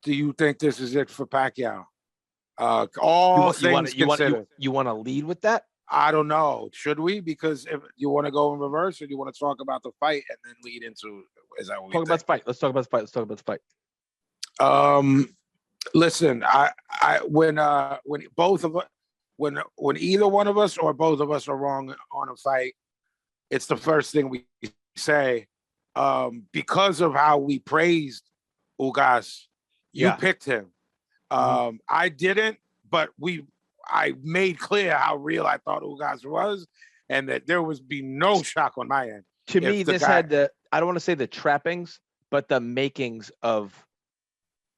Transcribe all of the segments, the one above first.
do you think this is it for Pacquiao? All things considered. You want to lead with that? I don't know. Should we? Because if you want to go in reverse, or do you want to talk about the fight and then lead into? Is that what we talk about the fight? Let's talk about the fight. Listen, when either one of us or both of us are wrong on a fight, it's the first thing we say. Because of how we praised Ugas, you picked him. I didn't, but I made clear how real I thought Ugas was, and that there was be no shock on my end. To me, this had I don't want to say the trappings, but the makings of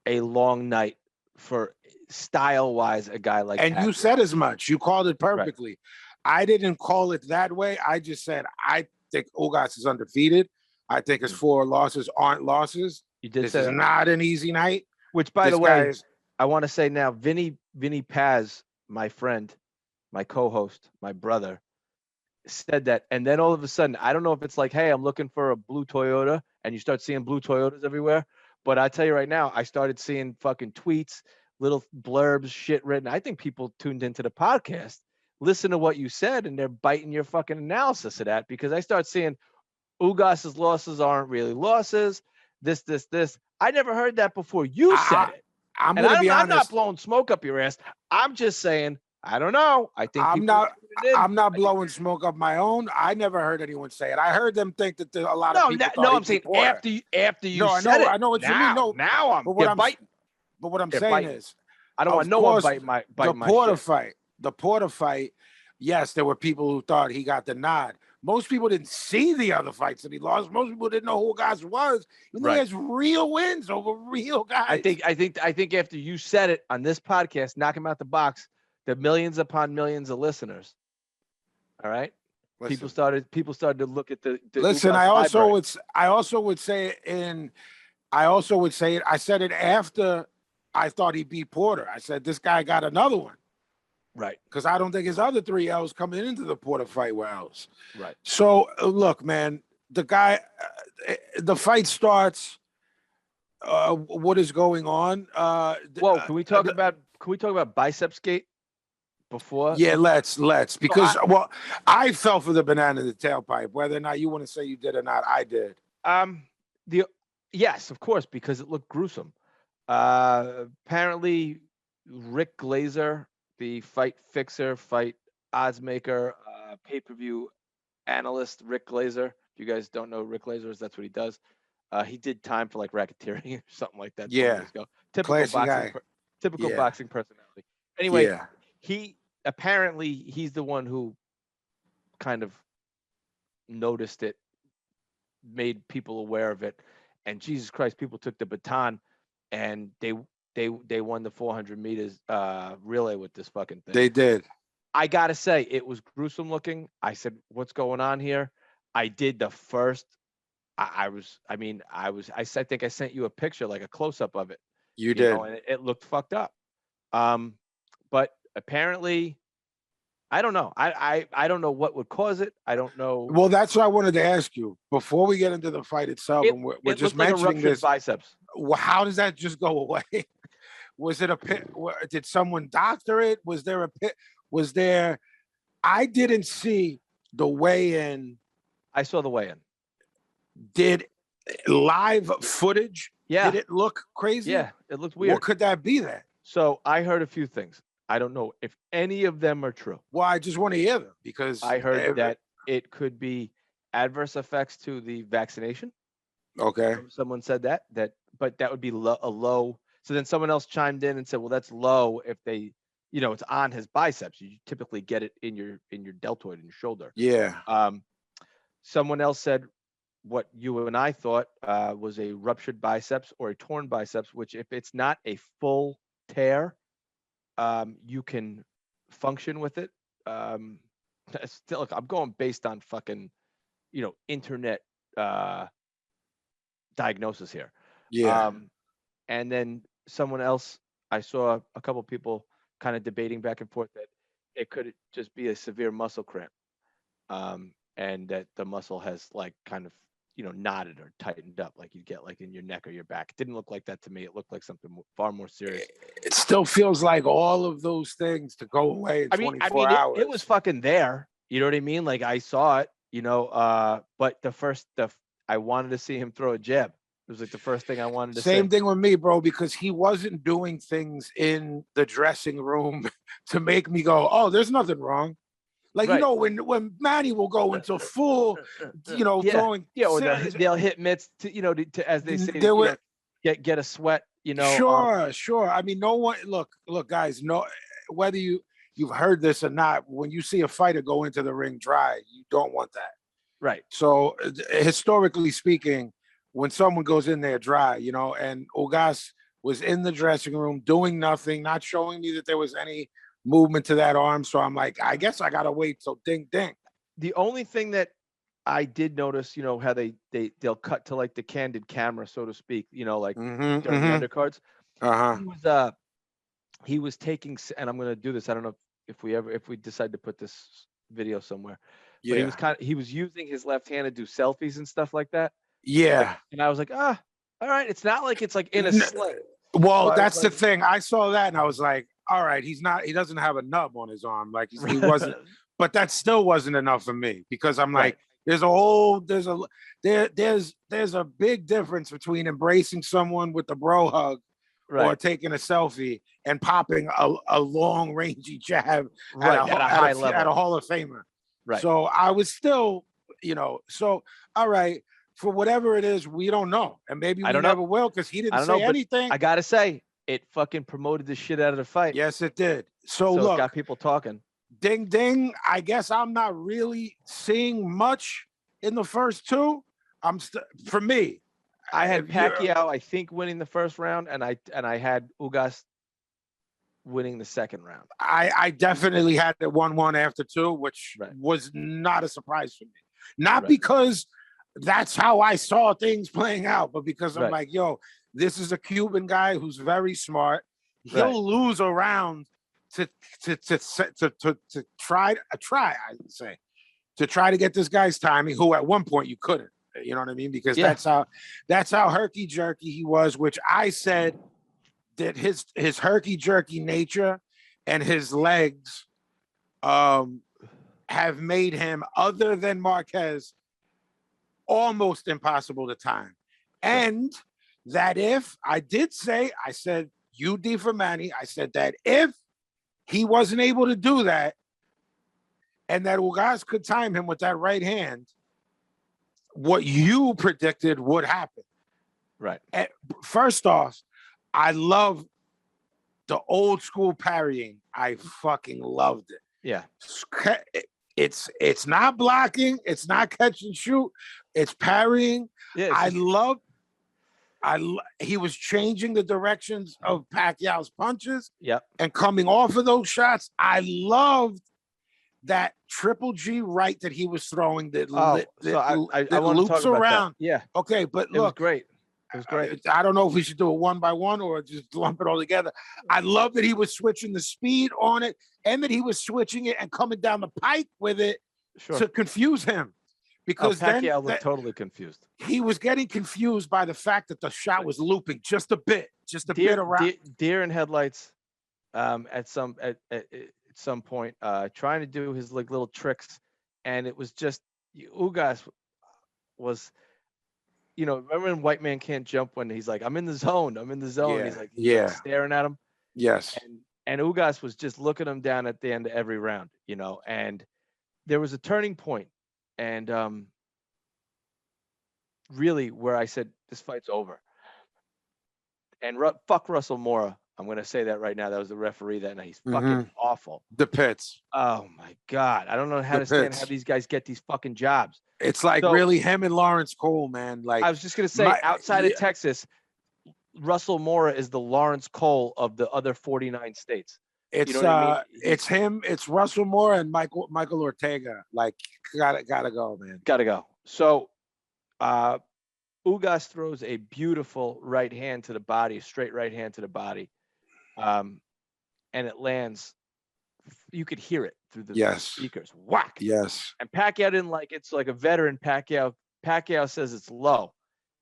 a long night for style-wise a guy like And Pacquiao. You said as much. You called it perfectly. Right. I didn't call it that way. I just said I think Ugas is undefeated. I think his 4 losses aren't losses. This is not an easy night. Which, by the way, I want to say now, Vinnie Paz, my friend, my co-host, my brother, said that, and then all of a sudden, I don't know if it's like, hey, I'm looking for a blue Toyota, and you start seeing blue Toyotas everywhere, but I tell you right now, I started seeing fucking tweets, little blurbs, shit written. I think people tuned into the podcast, listen to what you said, and they're biting your fucking analysis of that, because I start seeing Ugas's losses aren't really losses. This. I never heard that before. You said it. I'm not blowing smoke up your ass. I'm just saying, I don't know. I think I'm not blowing smoke up my own. I never heard anyone say it. I heard them think that a lot of people. No, I'm saying after you said it. I know what you mean. No, now I'm biting. But what I'm saying is, I don't want no one biting my fight. The Porter fight. Yes, there were people who thought he got the nod. Most people didn't see the other fights that he lost. Most people didn't know who Ugas was. He has real wins over real guys. I think after you said it on this podcast, knock him out the box, the millions upon millions of listeners. All right. People started to look at the listen. Ugas I also would say it. I said it after I thought he beat Porter. I said this guy got another one. Right. Because I don't think his other 3 L's coming into the Porter fight were L's. Right. So look, man, the fight starts. What is going on? Can we talk about biceps gate before? Yeah, let's because I fell for the banana in the tailpipe. Whether or not you want to say you did or not, I did. Yes, of course, because it looked gruesome. Apparently, Rick Glazer, the fight fixer, fight odds maker, pay-per-view analyst, Rick Glazer. If you guys don't know Rick Glazer, that's what he does. He did time for like racketeering or something like that. Yeah. Typical boxing personality. Anyway, he's the one who kind of noticed it, made people aware of it, and Jesus Christ, people took the baton and they won the 400 meters relay with this fucking thing. They did. I gotta say, it was gruesome looking. I said, "What's going on here?" I did the first. I think I sent you a picture, like a close up of it. You did, and it looked fucked up. But apparently, I don't know. I don't know what would cause it. I don't know. Well, that's what I wanted to ask you before we get into the fight itself. And we're just mentioning this. Biceps. Well, how does that just go away? Was it a pit? Did someone doctor it? Was there a pit? Was there? I didn't see the weigh-in. I saw the weigh-in. Did live footage? Yeah. Did it look crazy? Yeah, it looked weird. What could that be then? So I heard a few things. I don't know if any of them are true. Well, I just want to hear them because I heard that it could be adverse effects to the vaccination. Okay. Someone said that, but that would be a low. So then someone else chimed in and said, well, that's low if they, it's on his biceps. You typically get it in your deltoid in your shoulder. Yeah. Someone else said what you and I thought was a ruptured biceps or a torn biceps, which if it's not a full tear, you can function with it. Still, look, I'm going based on fucking, internet diagnosis here. Yeah. And then someone else, I saw a couple people kind of debating back and forth that it could just be a severe muscle cramp, and that the muscle has like kind of, knotted or tightened up like you get like in your neck or your back. It didn't look like that to me. It looked like something far more serious. It still feels like all of those things to go away in 24 hours. It was fucking there. You know what I mean? Like I saw it, but I wanted to see him throw a jab. It was like the first thing I wanted to see. Same thing with me, bro, because he wasn't doing things in the dressing room to make me go, oh, there's nothing wrong. Like, right. When Manny will go into full, throwing. Yeah, or they'll hit mitts to as they say, get a sweat, Sure. I mean, no one, look, guys, no, whether you've heard this or not, when you see a fighter go into the ring dry, you don't want that. Right. So historically speaking, when someone goes in there dry, and Ugas was in the dressing room doing nothing, not showing me that there was any movement to that arm. So I'm like, I guess I gotta wait till ding. The only thing that I did notice, how they'll cut to like the candid camera, so to speak, like during the undercards. He was taking, and I'm gonna do this. I don't know if we decide to put this video somewhere. Yeah. But he was using his left hand to do selfies and stuff like that. Yeah. And I was like, all right. It's not like it's like in a sling. Well, that's the thing. I saw that and I was like, all right, he doesn't have a nub on his arm. Like he wasn't, but that still wasn't enough for me because I'm like, there's a big difference between embracing someone with the bro hug or taking a selfie and popping a long rangy jab at a high level at a Hall of Famer. Right. So I was still, so all right, for whatever it is, we don't know. And maybe we never will because he didn't say anything. I gotta say, it fucking promoted the shit out of the fight. Yes, it did. So look, it got people talking. Ding ding. I guess I'm not really seeing much in the first two. For me. I had Pacquiao, I think, winning the first round, and I had Ugas winning the second round. I definitely had it 1-1 after two, which was not a surprise for me. Not because that's how I saw things playing out, but because I'm like, yo, this is a Cuban guy who's very smart. He'll lose a round to try to get this guy's timing, who at one point you couldn't. You know what I mean? Because that's how herky jerky he was, which I said that his herky jerky nature and his legs have made him, other than Marquez, almost impossible to time. And that I said UD for Manny, I said that if he wasn't able to do that and that Ugas could time him with that right hand, what you predicted would happen. Right. And first off, I love the old school parrying. I fucking loved it. Yeah. It's not blocking. It's not catch and shoot. It's parrying. Yeah, he was changing the directions of Pacquiao's punches. Yep. And coming off of those shots. I loved that triple G right that he was throwing that loops around. That. Yeah. Okay, but look, it was great. It was great. I don't know if we should do it one by one or just lump it all together. I love that he was switching the speed on it and that he was switching it and coming down the pike with it to confuse him. Because Pacquiao looked totally confused. He was getting confused by the fact that the shot was looping just a bit around. Deer in headlights at some point, trying to do his like little tricks, and it was just Ugas was, remember when White Man Can't Jump when he's like, I'm in the zone. Yeah. He's like staring at him. Yes. And Ugas was just looking him down at the end of every round, and there was a turning point, and really where I said this fight's over. And fuck Russell Mora. I'm going to say that right now. That was the referee that night. He's fucking awful. The pits. Oh, my God. I don't know how how these guys get these fucking jobs. It's like really him and Lawrence Cole, man. Like I was just going to say, outside of Texas, Russell Mora is the Lawrence Cole of the other 49 states. It's it's him. It's Russell Mora and Michael Ortega. Like, gotta go, man. Gotta go. So, Ugas throws a beautiful right hand to the body, a straight right hand to the body. And it lands. You could hear it through the speakers. Whack. Yes. And Pacquiao didn't like it. It's like a veteran Pacquiao Pacquiao says it's low,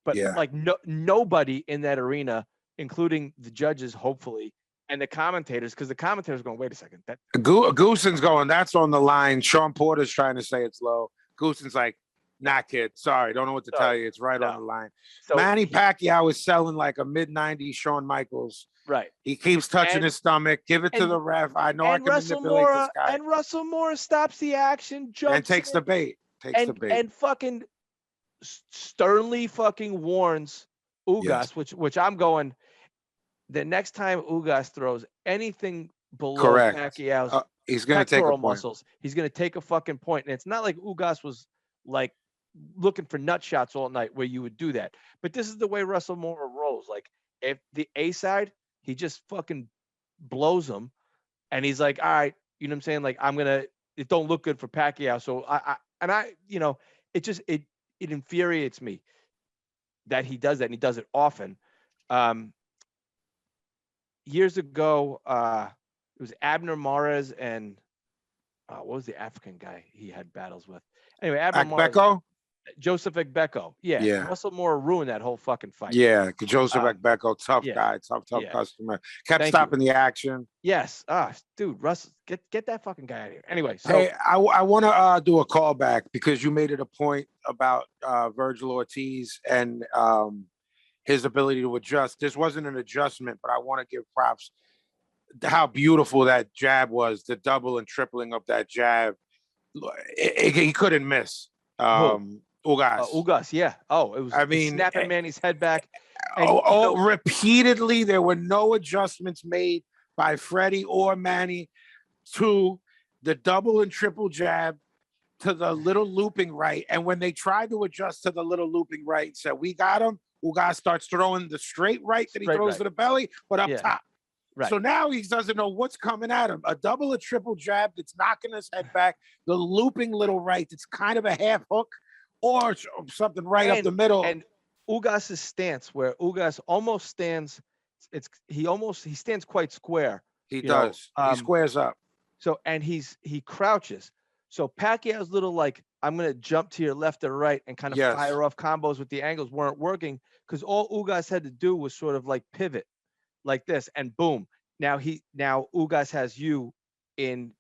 but like nobody in that arena, including the judges, hopefully, and the commentators, because the commentators are going, wait a second. Goosen's going, that's on the line. Sean Porter's trying to say it's low. Goosen's like, nah, kid. Sorry, don't know what to tell you. It's right on the line. So Manny Pacquiao is selling like a mid-90s Shawn Michaels. Right. He keeps touching his stomach. Give it to the ref. I know I can manipulate this guy. And Russell Moore stops the action, jumps and takes the bait. And fucking sternly fucking warns Ugas, which I'm going, the next time Ugas throws anything below Pacquiao's he's gonna take a muscles, he's gonna take a fucking point. And it's not like Ugas was like looking for nut shots all night where you would do that. But this is the way Russell Moore rolls. Like if the A side, he just fucking blows him, and he's like, all right, you know what I'm saying? Like it don't look good for Pacquiao. So I you know, it infuriates me that he does that, and he does it often. Years ago, it was Abner Mares and what was the African guy he had battles with? Anyway, Abner Mares, Joseph Ekbeko. Yeah. Russell Moore ruined that whole fucking fight. Yeah, Joseph Ekbeko, tough guy, tough customer. Kept stopping the action. Yes. Dude, Russell, get that fucking guy out of here. Anyway, so hey, I want to do a callback because you made it a point about Virgil Ortiz and his ability to adjust. This wasn't an adjustment, but I want to give props how beautiful that jab was, the double and tripling of that jab. He couldn't miss. Ugas. Ugas, yeah. Oh, it was snapping Manny's head back. And, repeatedly, there were no adjustments made by Freddie or Manny to the double and triple jab, to the little looping right. And when they tried to adjust to the little looping right, said, we got him. Ugas starts throwing the straight right that he throws to the belly, but up top. Right. So now he doesn't know what's coming at him. A double or triple jab that's knocking his head back, the looping little right that's kind of a half hook, or something up the middle. And Ugas's stance, where Ugas almost stands, he stands quite square. He does. He squares up. So and he crouches. So Pacquiao's little like, I'm gonna jump to your left or right and kind of fire off combos with the angles weren't working, because all Ugas had to do was sort of like pivot like this, and boom. Now Ugas has you in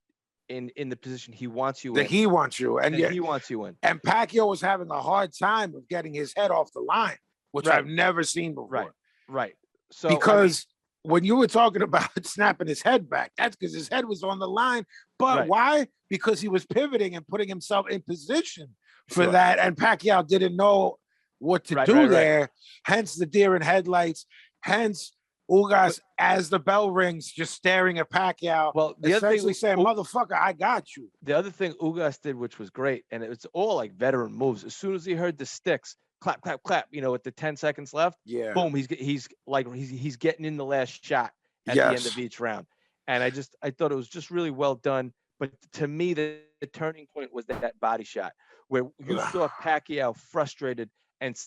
the position he wants you in. He wants you, and he wants you in. And Pacquiao was having a hard time of getting his head off the line, which I've never seen before. Right. So because when you were talking about snapping his head back, that's because his head was on the line. But why? Because he was pivoting and putting himself in position for that, and Pacquiao didn't know what to do there. Hence the deer in headlights. Hence Ugas, as the bell rings, just staring at Pacquiao. Well, the essentially other thing, saying, "Motherfucker, I got you." The other thing Ugas did, which was great, and it's all like veteran moves. As soon as he heard the sticks, clap, clap, clap. You know, with the 10 seconds left, boom, he's getting in the last shot at the end of each round. And I thought it was just really well done. But to me, the turning point was that body shot where you saw Pacquiao frustrated and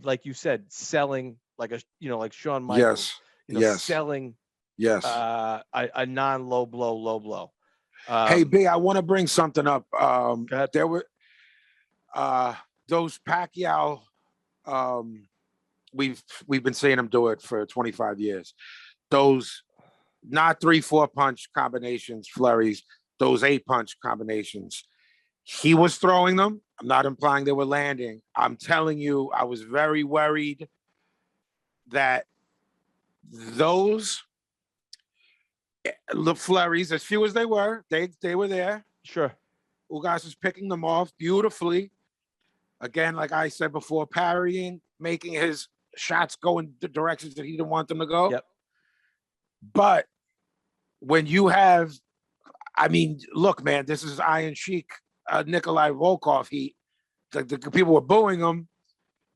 like you said, selling like like Shawn Michaels. Selling a non-low blow. Hey, B, I want to bring something up. There were those Pacquiao. We've been seeing him do it for 25 years. Those not 3-4 punch combinations, flurries. Those 8-punch combinations. He was throwing them. I'm not implying they were landing. I'm telling you, I was very worried that those flurries, as few as they were there. Sure. Ugas is picking them off beautifully. Again, like I said before, parrying, making his shots go in the directions that he didn't want them to go. Yep. But when you have, look, man, this is Iron Sheik, Nikolai Volkov heat. The people were booing him.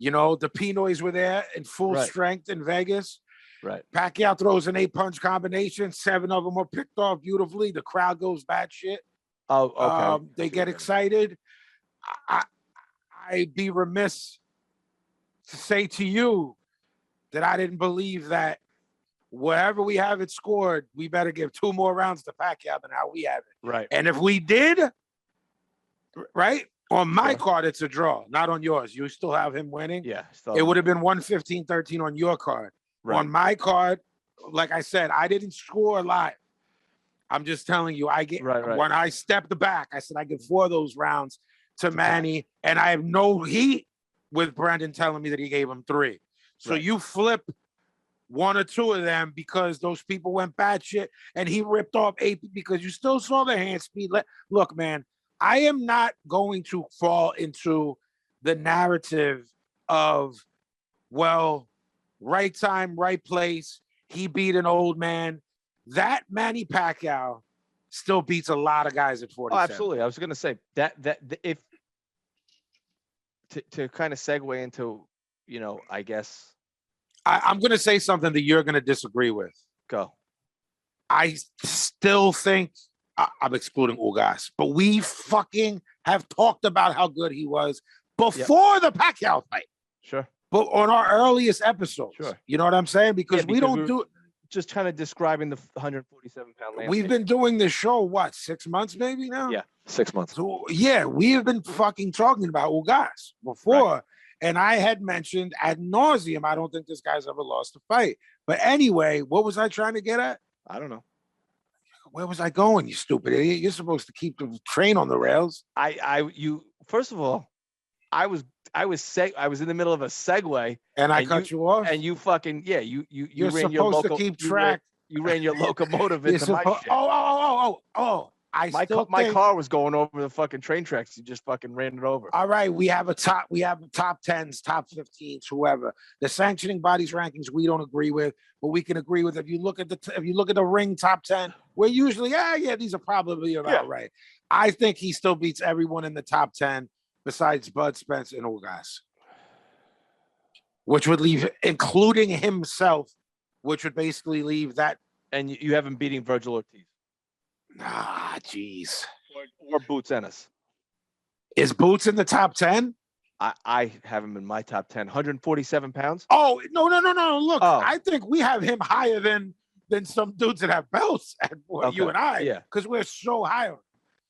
The Pinoys were there in full strength in Vegas. Right. Pacquiao throws an 8-punch combination. 7 of them are picked off beautifully. The crowd goes batshit. Oh, okay. They get excited. I'd be remiss to say to you that I didn't believe that wherever we have it scored, we better give 2 more rounds to Pacquiao than how we have it. Right. And if we did, right, On my card, it's a draw, not on yours. You still have him winning. Yeah, it would have been 115-13 on your card. Right. On my card, like I said, I didn't score live. I'm just telling you, I get when I stepped back, I said I get 4 of those rounds to Manny, and I have no heat with Brendan telling me that he gave him 3. So you flip 1 or 2 of them because those people went batshit, and he ripped off 8 because you still saw the hand speed. Look, man, I am not going to fall into the narrative of, well, right time, right place. He beat an old man. That Manny Pacquiao still beats a lot of guys at 47. Oh, absolutely. I was going to say that if to kind of segue into, I guess I'm going to say something that you're going to disagree with. Go. I still think I'm excluding Ugas, but we fucking have talked about how good he was before the Pacquiao fight. Sure. But on our earliest episodes, you know what I'm saying? Because we don't do just kind of describing the 147-pound landscape. We've been doing this show, 6 months maybe now? Yeah, 6 months. So, we have been fucking talking about Ugas before. And I had mentioned ad nauseum, I don't think this guy's ever lost a fight. But anyway, what was I trying to get at? I don't know. Where was I going, you stupid idiot? You're supposed to keep the train on the rails. First of all, I was in the middle of a segue, and I cut you off. And you fucking you're ran supposed to keep track. You ran your locomotive into my shit. Oh! My car was going over the fucking train tracks. You just fucking ran it over. All right, we have top 10s, top 15s, whoever. The sanctioning bodies rankings we don't agree with, but we can agree with if you look at the ring top 10, we're usually these are probably about right. I think he still beats everyone in the top 10 besides Bud, Spence, and Ugas, which would leave, including himself, which would basically leave that. And you have him beating Virgil Ortiz. Ah, jeez. Or Boots Ennis. Is Boots in the top 10? I have him in my top 10. 147 pounds. Oh, no. Look, I think we have him higher than some dudes that have belts at you and I. Yeah. Because we're so high.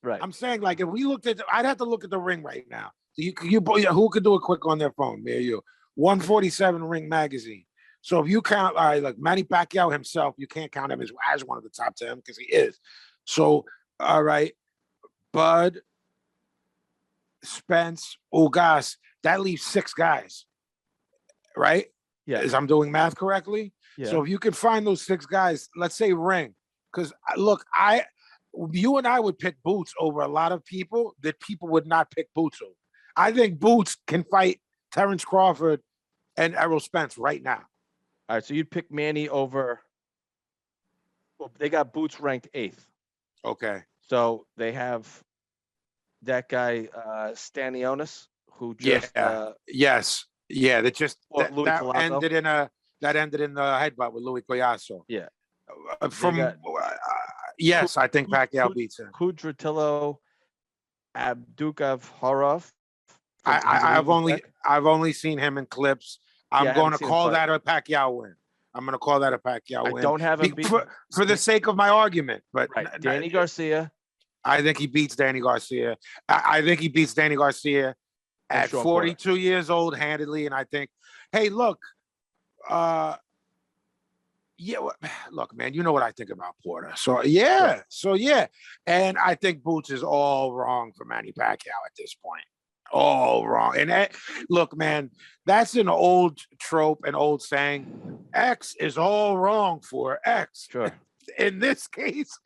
Right. I'm saying, if we looked at, I'd have to look at the ring right now. So who could do it quick on their phone? Me or you? 147 Ring Magazine. So if you count, like Manny Pacquiao himself, you can't count him as one of the top 10 because he is. So, all right, Bud, Spence, Ugas, that leaves 6 guys, right? Yeah. As I'm doing math correctly. Yeah. So if you could find those 6 guys, let's say ring, because look, you and I would pick Boots over a lot of people that people would not pick Boots over. I think Boots can fight Terrence Crawford and Errol Spence right now. All right, so you'd pick Manny over. Well, they got Boots ranked 8th. Okay. So they have that guy Stanionis, who just yes. Yeah, that that ended in the headbutt with Louis Collazo. Yeah. Yes, I think Pacquiao beats him. Kudratillo Abdukavharov. I've only seen him in clips. I'm going to call that a Pacquiao win. I'm going to call that a Pacquiao win. I don't have him for the sake of my argument, but Danny Garcia. I think he beats Danny Garcia. I think he beats Danny Garcia at 42 years old handedly, and I think, hey, look, look, man, you know what I think about Porter. So and I think Boots is all wrong for Manny Pacquiao at this point. All wrong. And look, man, that's an old trope, an old saying. X is all wrong for X. Sure. In this case,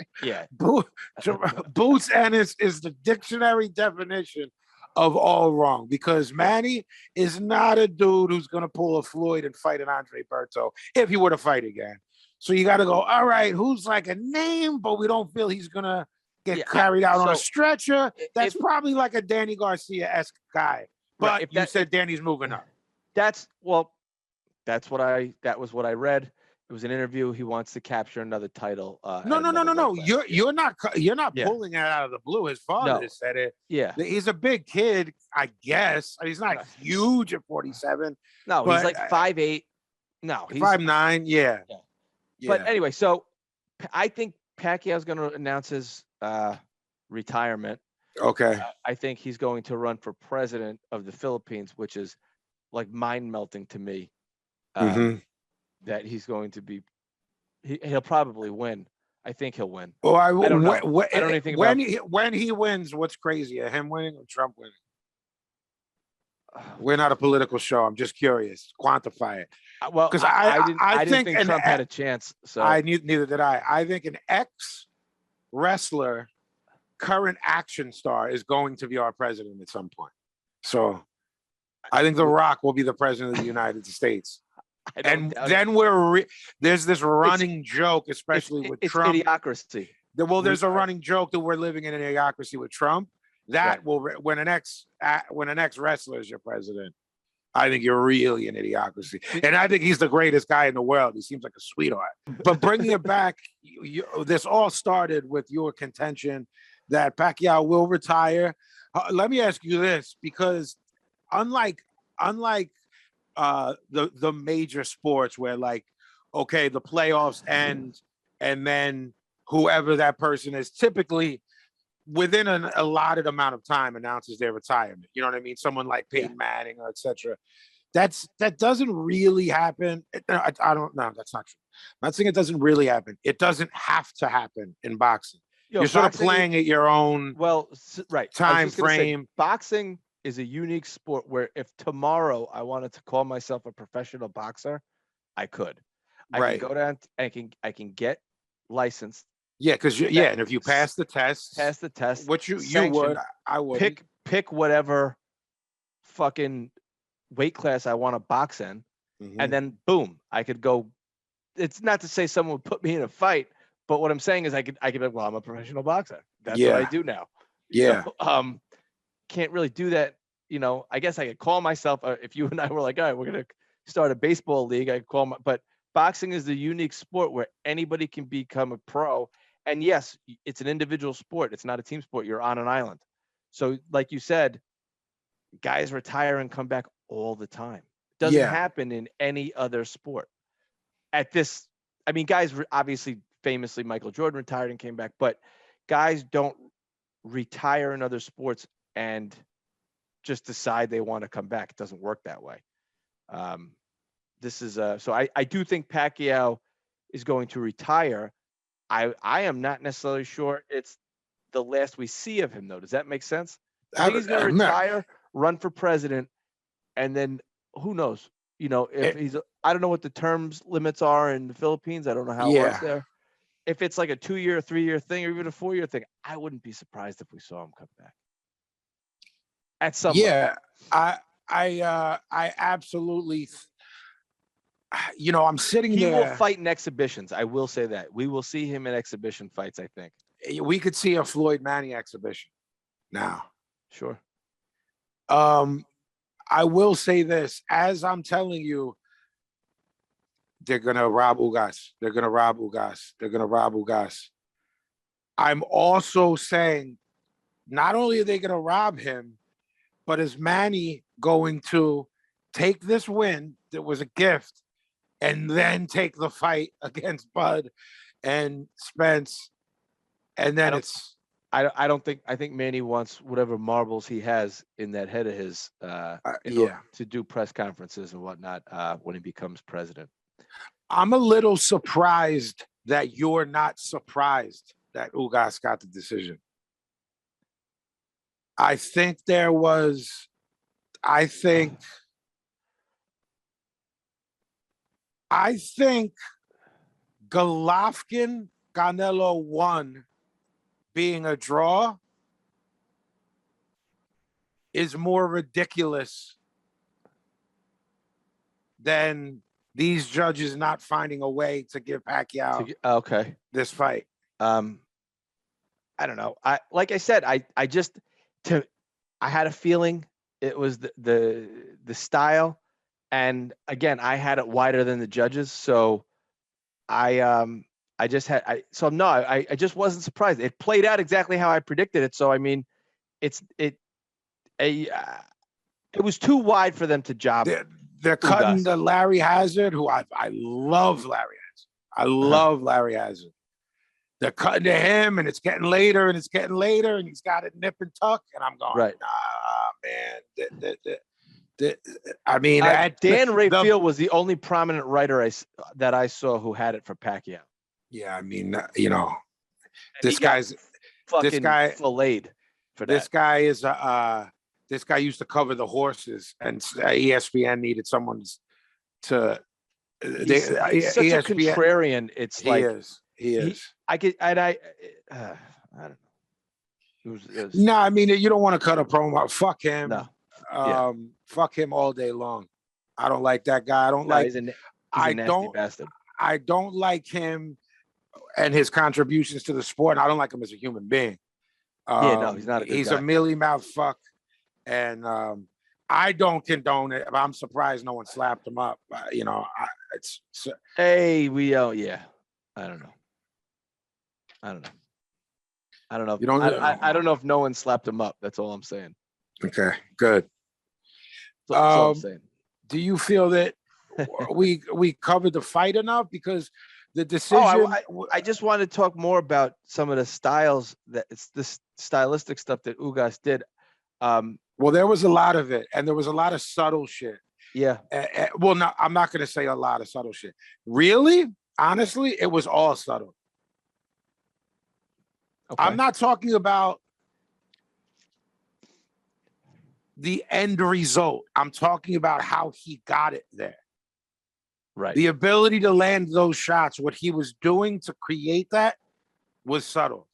Boots Ennis is the dictionary definition of all wrong, because Manny is not a dude who's going to pull a Floyd and fight an Andre Berto if he were to fight again. So you got to go, all right, who's like a name, but we don't feel he's going to get carried out on a stretcher. That's probably like a Danny Garcia-esque guy. But you said Danny's moving up. That was what I read. It was an interview. He wants to capture another title. No. You're not pulling it out of the blue. His father said it. Yeah. He's a big kid, I guess. He's not huge at 47. No, he's like 5'8". No, he's 5'9". Yeah. But anyway, so I think Pacquiao's going to announce his retirement. Okay. I think he's going to run for president of the Philippines, which is like mind melting to me. That he's going to be, he'll probably win. I think he'll win. Well, I don't know. I don't know anything about when he wins. What's crazier, him winning or Trump winning? We're not a political show. I'm just curious. Quantify it. Well, because I didn't think Trump had a chance. So neither did I. I think an ex-wrestler, current action star, is going to be our president at some point. So I think The Rock will be the president of the United States. And then there's this running joke, especially with Trump. It's idiocracy. Well, there's a running joke that we're living in an idiocracy with Trump. That will, when an ex-wrestler is your president, I think you're really an idiocracy. And I think he's the greatest guy in the world. He seems like a sweetheart. But bringing it back, this all started with your contention that Pacquiao will retire. Let me ask you this, because unlike the major sports where, like, okay, the playoffs end and then whoever that person is typically within an allotted amount of time announces their retirement. You know what I mean? Someone like Peyton Manning or etc. That doesn't really happen. I don't know. That's not true. I'm not saying it doesn't really happen. It doesn't have to happen in boxing. You're sort of playing at your own time frame. Boxing is a unique sport where if tomorrow I wanted to call myself a professional boxer, I could. I can go down and I can get licensed. Yeah, because and if you pass the test, which you would, I would pick whatever fucking weight class I want to box in, and then boom, I could go. It's not to say someone would put me in a fight, but what I'm saying is I could be like, well, I'm a professional boxer. That's what I do now. Yeah. So, can't really do that. You know, I guess I could call myself. If you and I were like, all right, we're gonna start a baseball league, I could call but boxing is the unique sport where anybody can become a pro. And yes, it's an individual sport. It's not a team sport. You're on an island. So like you said, guys retire and come back all the time. It doesn't happen in any other sport. At this, I mean, guys, obviously, famously, Michael Jordan retired and came back, but guys don't retire in other sports and just decide they want to come back. It doesn't work that way. This is so I do think Pacquiao is going to retire. I am not necessarily sure it's the last we see of him, though. Does that make sense? I think he's going to retire, run for president, and then who knows? You know, if I don't know what the terms limits are in the Philippines. I don't know how it works there. If it's like a 2-year, 3-year thing, or even a 4-year thing, I wouldn't be surprised if we saw him come back at some level. I absolutely. You know, I'm sitting there. He will fight in exhibitions. I will say that. We will see him in exhibition fights, I think. We could see a Floyd Manning exhibition now. Sure. I will say this. As I'm telling you, they're going to rob Ugas. They're going to rob Ugas. They're going to rob Ugas. I'm also saying, not only are they going to rob him, but is Manny going to take this win that was a gift and then take the fight against Bud and Spence, and then I think Manny wants whatever marbles he has in that head of his to do press conferences and whatnot when he becomes president. I'm a little surprised that you're not surprised that Ugas got the decision. I think Golovkin Canelo 1 being a draw is more ridiculous than these judges not finding a way to give Pacquiao this fight. I don't know. Like I said, I had a feeling it was the style, and again, I had it wider than the judges, so I just wasn't surprised. It played out exactly how I predicted it. So I mean, it was too wide for them to job. They're cutting the Larry Hazard, who I love Larry Hazard. I love Larry Hazard. they're cutting to him, and it's getting later, and he's got it nip and tuck, and I'm going, right, man. I mean, Dan Rayfield was the only prominent writer that I saw who had it for Pacquiao. Yeah, I mean, this guy's fucking filleted for that. This guy is this guy used to cover the horses, and ESPN needed someone to. He's such a contrarian. It's he is. I don't know. No, I mean, you don't want to cut a promo. Fuck him. No. Fuck him all day long. I don't like that guy. I don't like. He's a nasty bastard. I don't like him and his contributions to the sport. And I don't like him as a human being. He's not a good He's guy. a mealy mouth fuck, and I don't condone it. I'm surprised no one slapped him up. Hey, yeah. I don't know. I don't know. I don't know if no one slapped him up. That's all I'm saying. Okay, good. That's all I'm saying. Do you feel that we covered the fight enough? Because the decision. I just want to talk more about some of the styles it's this stylistic stuff that Ugas did. Well, there was a lot of it, and there was a lot of subtle shit. Yeah. Well, no, I'm not going to say a lot of subtle shit. Really, honestly, it was all subtle. Okay. I'm not talking about the end result. I'm talking about how he got it there. Right. The ability to land those shots, what he was doing to create that was subtle.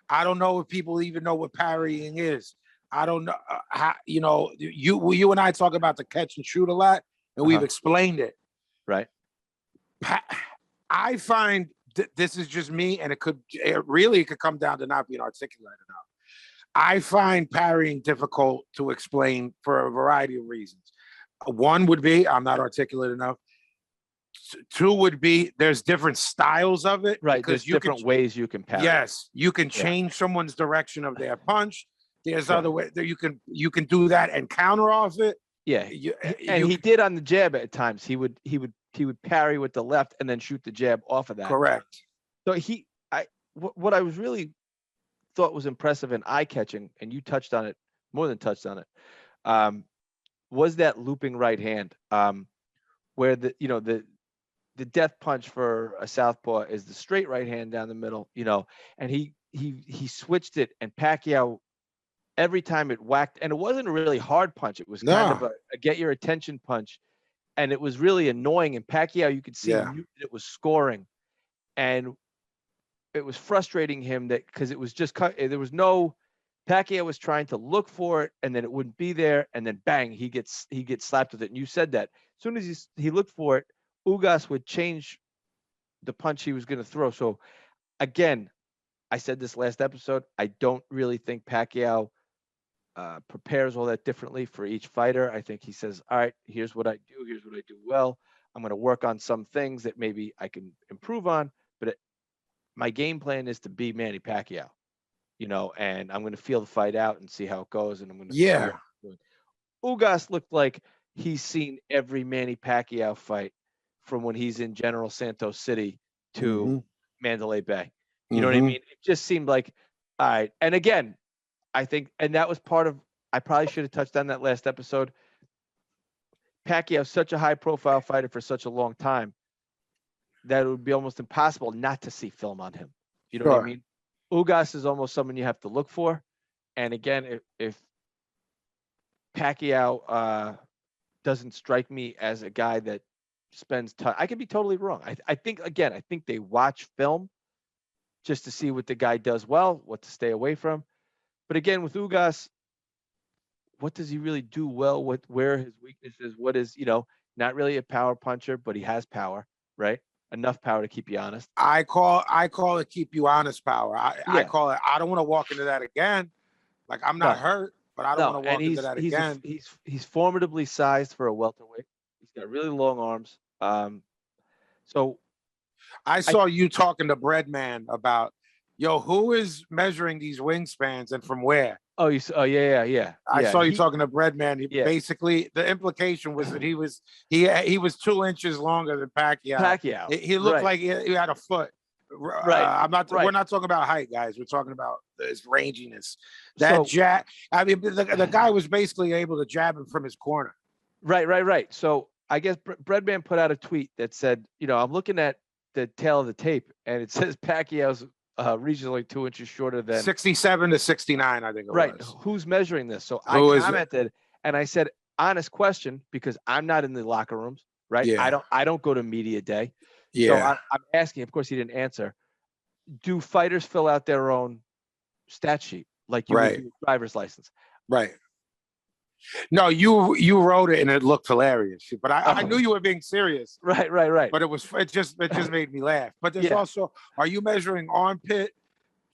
I don't know if people even know what parrying is. I don't know how, you and I talk about the catch and shoot a lot, and we've explained it. Right. I find this is just me, and it could come down to not being articulate enough. I find parrying difficult to explain for a variety of reasons. One would be I'm not articulate enough. Two would be there's different styles of it. Right. There's different ways you can parry. Yes. You can change someone's direction of their punch. There's other ways that you can do that and counter off it. Yeah. He did on the jab at times. He would parry with the left and then shoot the jab off of that. Correct. So what I was really thought was impressive and eye-catching, and you touched on it, more than touched on it, was that looping right hand, where the death punch for a southpaw is the straight right hand down the middle, and he switched it, and Pacquiao, every time it whacked, and it wasn't a really hard punch, it was kind of a get your attention punch, and it was really annoying, and Pacquiao, you could see it was scoring, and it was frustrating him that because it was just there was no Pacquiao was trying to look for it, and then it wouldn't be there, and then bang, he gets slapped with it. And you said that as soon as he looked for it, Ugas would change the punch he was going to throw. So again, I said this last episode, I don't really think Pacquiao prepares all that differently for each fighter. I think he says, all right, here's what I do. Here's what I do well. I'm going to work on some things that maybe I can improve on, but my game plan is to be Manny Pacquiao, and I'm going to feel the fight out and see how it goes. And I'm going to Ugas looked like he's seen every Manny Pacquiao fight from when he's in General Santos City to Mandalay Bay. You know what I mean? It just seemed like, all right. And again, I think, and that was part of, I probably should have touched on that last episode. Pacquiao's such a high profile fighter for such a long time that it would be almost impossible not to see film on him. You know what I mean? Ugas is almost someone you have to look for. And again, if Pacquiao doesn't strike me as a guy that spends time, I could be totally wrong. I think they watch film just to see what the guy does well, what to stay away from. But again, with Ugas, what does he really do well? Where are his weaknesses? What is, not really a power puncher, but he has power, right? Enough power to keep you honest. I call it keep you honest power. I call it, I don't want to walk into that again. Like, I'm not hurt, but I don't want to walk into that again. He's formidably sized for a welterweight. He's got really long arms. So I saw you talking to Breadman about, who is measuring these wingspans and from where? Oh, yeah. I saw you talking to Breadman. Basically, the implication was that he was 2 inches longer than Pacquiao. He looked like he had a foot. I'm not. Right. We're not talking about height, guys. We're talking about his ranginess. That jab. I mean, the guy was basically able to jab him from his corner. Right. So I guess Breadman put out a tweet that said, I'm looking at the tail of the tape, and it says Pacquiao's regionally 2 inches shorter than 67 to 69, I think it was. Right. Who's measuring this? So I commented and I said, honest question, because I'm not in the locker rooms, right? Yeah. I don't go to media day. Yeah. So I'm asking, of course he didn't answer. Do fighters fill out their own stat sheet like you would do a driver's license? Right. No, you wrote it and it looked hilarious, but I knew you were being serious. Right. But it just made me laugh. But there's also, are you measuring armpit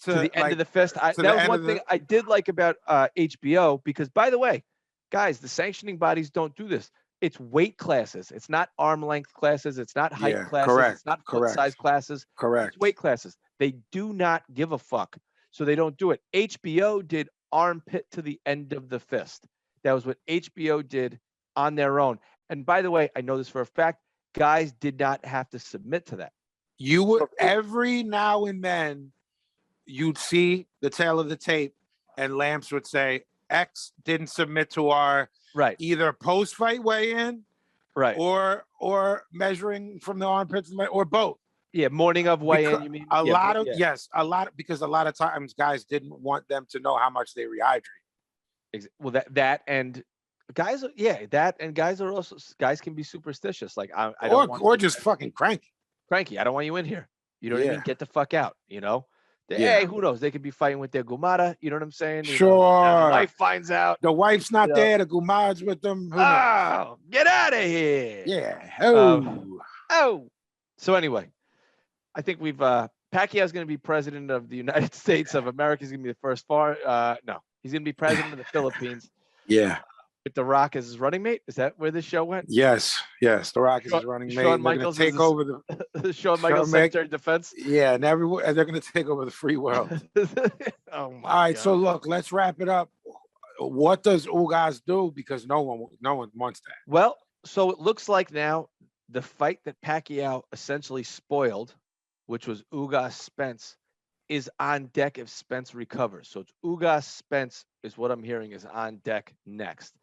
to the end of the fist? That was one thing I did like about HBO, because, by the way, guys, the sanctioning bodies don't do this. It's weight classes. It's not arm length classes. It's not height classes. Correct. It's not foot size classes. Correct. It's weight classes. They do not give a fuck. So they don't do it. HBO did armpit to the end of the fist. That was what HBO did on their own. And by the way, I know this for a fact, guys did not have to submit to that. You would, every now and then, you'd see the tail of the tape and Lamps would say, X didn't submit to our either post-fight weigh-in or measuring from the armpits or both. Yeah, morning of weigh-in, you mean? A lot of because a lot of times guys didn't want them to know how much they rehydrate. Well, that and guys, guys are also, guys can be superstitious. Like I don't want or just fucking cranky. I don't want you in here. You don't even get the fuck out. Hey, who knows? They could be fighting with their gumara. You know what I'm saying? Sure. The wife finds out. The wife's not there. The gumara's with them. Oh, get out of here. Yeah. Oh. So anyway, I think we've Pacquiao's going to be president of the United States of America. He's going to be the first no. He's going to be president of the Philippines. Yeah. With The Rock as his running mate. Is that where this show went? Yes. The Rock is his running mate. Shawn Michaels take over the Shawn Michaels Secretary of Defense. Yeah, and they're going to take over the free world. Oh my All right, God. so look, let's wrap it up. What does Ugas do? Because no one wants that. Well, so it looks like now the fight that Pacquiao essentially spoiled, which was Ugas Spence, is on deck if Spence recovers. So it's Ugas Spence is what I'm hearing is on deck next.